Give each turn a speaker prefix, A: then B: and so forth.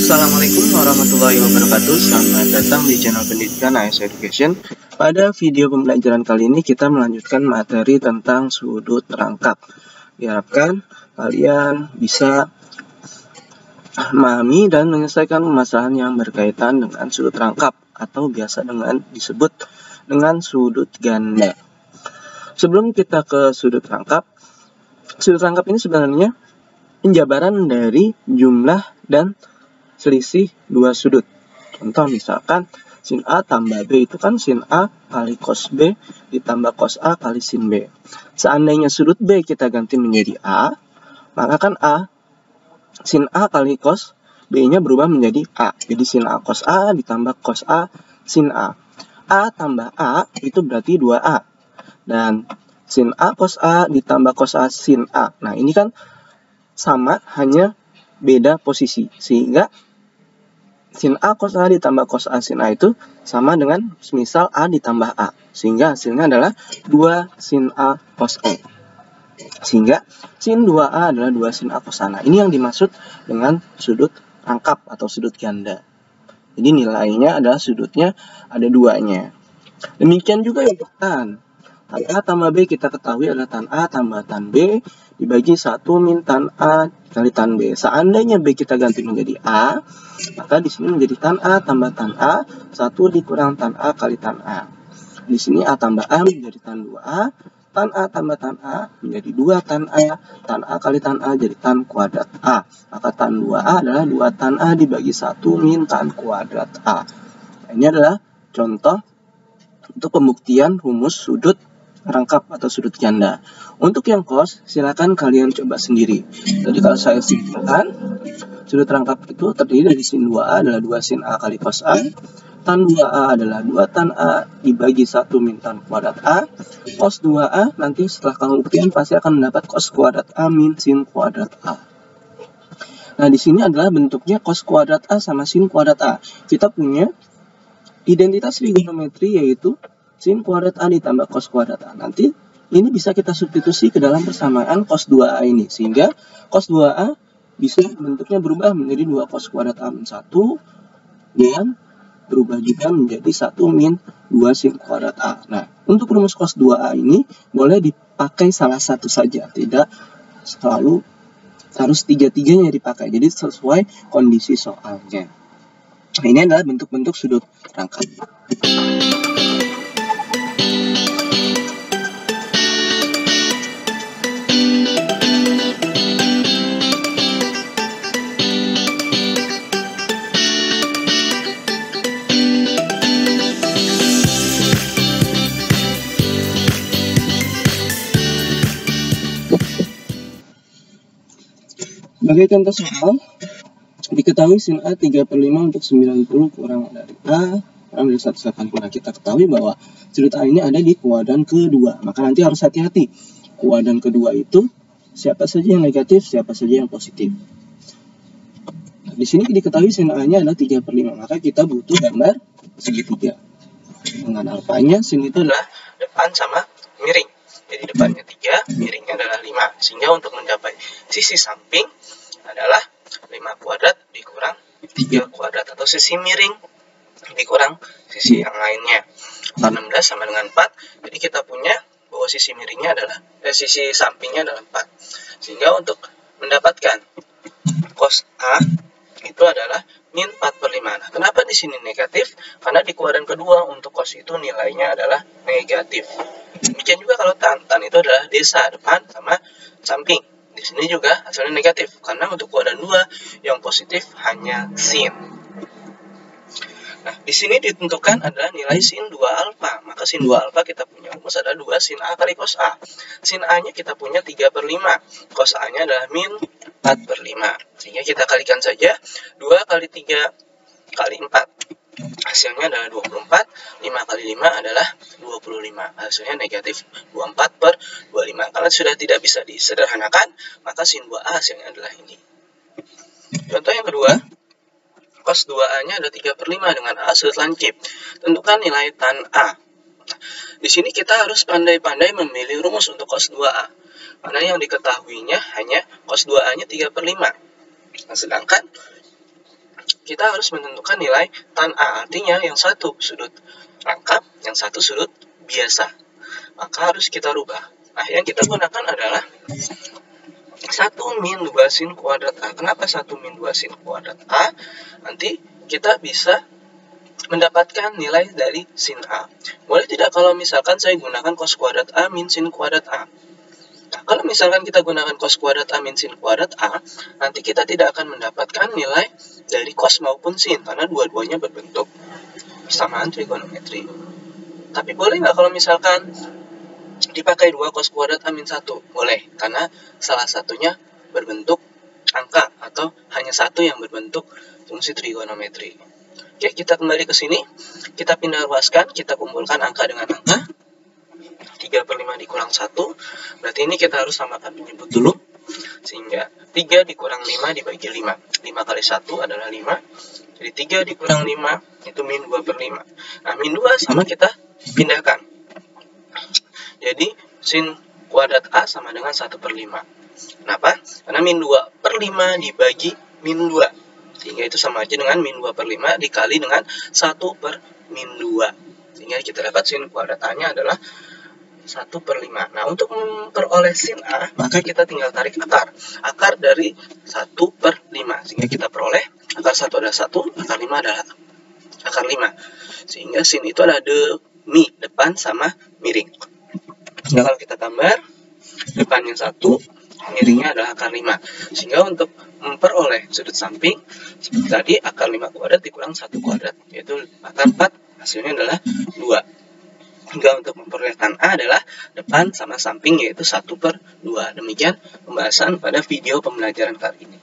A: Assalamualaikum warahmatullahi wabarakatuh. Selamat datang di channel pendidikan AS Education. Pada video pembelajaran kali ini kita melanjutkan materi tentang sudut rangkap. Diharapkan kalian bisa memahami dan menyelesaikan permasalahan yang berkaitan dengan sudut rangkap atau biasa disebut dengan sudut ganda. Sebelum kita ke sudut rangkap ini sebenarnya penjabaran dari jumlah dan selisih dua sudut. Contoh misalkan sin A tambah B itu kan sin A kali cos B ditambah cos A kali sin B. Seandainya sudut B kita ganti menjadi A, maka kan sin A kali cos B-nya berubah menjadi A. Jadi sin A cos A ditambah cos A sin A. A tambah A itu berarti 2A. Dan sin A cos A ditambah cos A sin A. Nah ini kan sama, hanya beda posisi. Sehingga sin A cos A ditambah cos A sin A itu sama dengan semisal A ditambah A. Sehingga hasilnya adalah 2 sin A cos A. Sehingga sin 2A adalah 2 sin A cos A. Nah, ini yang dimaksud dengan sudut rangkap atau sudut ganda. Jadi nilainya adalah sudutnya ada 2-nya. Demikian juga untuk tan. Tan A tambah B kita ketahui adalah tan A tambah tan B dibagi 1 min tan A kali tan B. Seandainya B kita ganti menjadi A, maka di sini menjadi tan A tambah tan A, 1 dikurang tan A kali tan A. Di sini A tambah A menjadi tan 2A, tan A tambah tan A menjadi 2 tan A kali tan A jadi tan kuadrat A. Maka tan 2A adalah 2 tan A dibagi 1 min tan kuadrat A. Nah, ini adalah contoh untuk pembuktian rumus sudut rangkap atau sudut ganda. Untuk yang cos, silakan kalian coba sendiri. Jadi kalau saya simpulkan, sudut rangkap itu terdiri dari sin 2A adalah 2 sin A kali cos A, tan 2A adalah 2 tan A dibagi 1 min tan kuadrat A, cos 2A nanti setelah kamu buktikan pasti akan mendapat cos kuadrat A min sin kuadrat A. Nah di sini adalah bentuknya cos kuadrat A sama sin kuadrat A. Kita punya identitas trigonometri yaitu sin kuadrat A ditambah cos kuadrat A. Nanti ini bisa kita substitusi ke dalam persamaan cos 2A ini. Sehingga cos 2A bisa bentuknya berubah menjadi 2 cos kuadrat A min 1. Dan berubah juga menjadi 1 min 2 sin kuadrat A. Nah, untuk rumus cos 2A ini boleh dipakai salah satu saja. Tidak selalu harus tiga-tiganya dipakai. Jadi sesuai kondisi soalnya. Nah, ini adalah bentuk-bentuk sudut rangkap. Sebagai contoh soal, diketahui sin A 3/5 untuk 90 kurang dari A kurang dari 180. Nah, kita ketahui bahwa sudut A ini ada di kuadran kedua. Maka nanti harus hati-hati. Kuadran kedua itu siapa saja yang negatif, siapa saja yang positif. Nah, di sini diketahui sin A-nya adalah 3/5. Maka kita butuh gambar segitiga. Dengan alfanya, sin itu adalah depan sama miring. Jadi depannya 3, miringnya adalah 5. Sehingga untuk mencapai sisi samping adalah 5 kuadrat dikurang 3 kuadrat atau sisi miring dikurang sisi yang lainnya. 16 sama dengan 4. Jadi kita punya bahwa sisi miringnya adalah sisi sampingnya adalah 4. Sehingga untuk mendapatkan cos A itu adalah min 4/5. Nah, kenapa di sini negatif? Karena di kuadran kedua untuk cos itu nilainya adalah negatif. Demikian juga kalau tan itu adalah desa depan sama samping. Di sini juga hasilnya negatif karena untuk kuadran 2 yang positif hanya sin. Nah, di sini ditentukan adalah nilai sin 2 alfa. Maka sin 2 alfa kita punya rumus adalah 2 sin A kali cos A. Sin A-nya kita punya 3/5. Cos A-nya adalah min 4/5. Sehingga kita kalikan saja 2 kali 3 kali 4. Hasilnya adalah 24. 5 kali 5 adalah 25. Hasilnya negatif 24/25. Karena sudah tidak bisa disederhanakan, maka sin 2A hasilnya adalah ini. Contoh yang kedua, cos 2A-nya ada 3/5 dengan A sudut lancip. Tentukan nilai tan A. Nah, di sini kita harus pandai-pandai memilih rumus untuk cos 2A. Karena yang diketahuinya hanya cos 2A-nya 3/5. Nah, sedangkan kita harus menentukan nilai tan A, artinya yang satu sudut rangkap, yang satu sudut biasa. Maka harus kita rubah. Nah, yang kita gunakan adalah 1 min 2 sin kuadrat A. Kenapa 1 min 2 sin kuadrat A? Nanti kita bisa mendapatkan nilai dari sin A. Boleh tidak kalau misalkan saya gunakan cos kuadrat A min sin kuadrat A? Nah, kalau misalkan kita gunakan cos kuadrat A min sin kuadrat A, nanti kita tidak akan mendapatkan nilai dari cos maupun sin, karena dua-duanya berbentuk persamaan trigonometri. Tapi boleh nggak kalau misalkan dipakai 2 cos kuadrat A min 1? Boleh, karena salah satunya berbentuk angka, atau hanya satu yang berbentuk fungsi trigonometri. Oke, kita kembali ke sini, kita pindah ruaskan, kita kumpulkan angka dengan angka. 3/5 dikurang 1, berarti ini kita harus samakan penyebut dulu, sehingga 3 dikurang 5 dibagi 5. 5 kali 1 adalah 5, jadi 3 dikurang 5 itu min 2/5. Nah, min 2 sama kita pindahkan, jadi sin kuadrat A sama dengan 1/5. Kenapa? Karena min 2/5 dibagi min 2, sehingga itu sama aja dengan min 2/5 dikali dengan 1/min 2, sehingga kita dapat sin kuadrat A-nya adalah 1/5. Nah, untuk memperoleh sin A, maka kita tinggal tarik akar dari 1/5, sehingga kita peroleh akar 1 adalah 1, akar 5 adalah akar 5, sehingga sin itu adalah demi, depan sama miring. Nah, kalau kita gambar, depannya 1, miringnya adalah akar 5, sehingga untuk memperoleh sudut samping, seperti tadi akar 5 kuadrat dikurang 1 kuadrat, yaitu akar 4, hasilnya adalah 2. Hingga untuk memperoleh tan A adalah depan sama samping, yaitu 1/2. Demikian pembahasan pada video pembelajaran kali ini.